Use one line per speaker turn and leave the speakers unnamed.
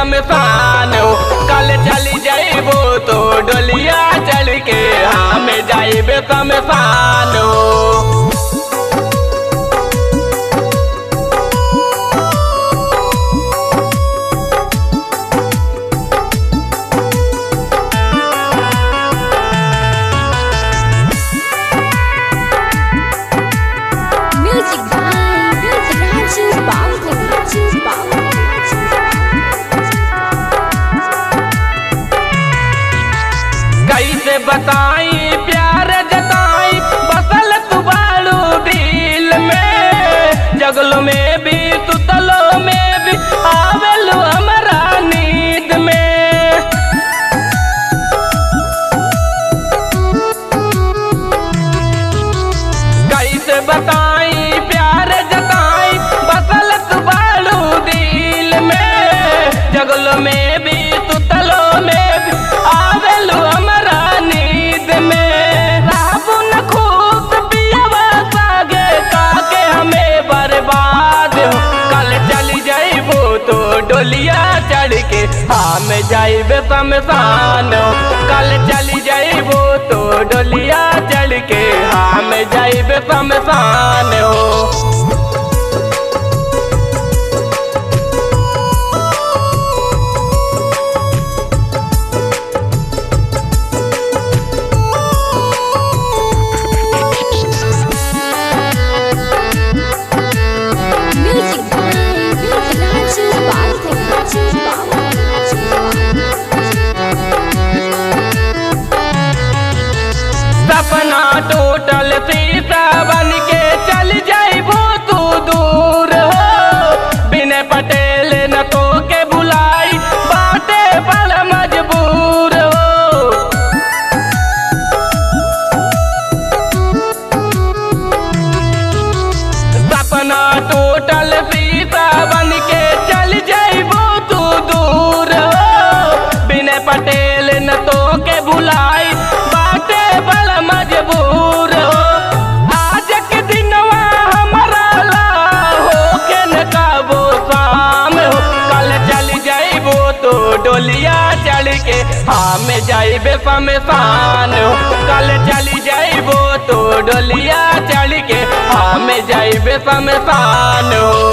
शमशान हो। कल चली जाइबो तो डोलिया चढ़ के हम जाइबे शमशान हो। कैसे बताई प्यार जताई बसल तू बालू दिल में, जगलो में भी सुतलो में भी आवेलू हमारा नींद में। कैसे बताई प्यार जताई बसल तू बालू दिल में, जगलो में भी सुतलो में भी आवेलू हमारा नींद में। राबुन खूब पियावा सागे काके हमें बर्बाद हो। कल चली जाइबो तो डोलिया चढ़ के हम जाइबे शमशान हो। कल चली जाइबो तो डोलिया चढ़ के हम जाइबे शमशान हो। सपना टोटल शीशा बन के चल जाइबो तू दूर हो। बिना पटेल न तो के बुलाई बाटे बड़ मजबूर हो। सपना टोटल शीशा बन के चल जाइबो तू दूर हो। बिना पटेल न तो के बुलाई बाटे बड़ मजबूर हो। आज के दिनवा हमारा ला हो के न काबो शाम हो। कल चली जाइबो तो डोलिया चढ़ के हम जाइबे शमशान हो। कल चली जाइबो तो डोलिया चढ़ के हम जाइबे शमशान हो।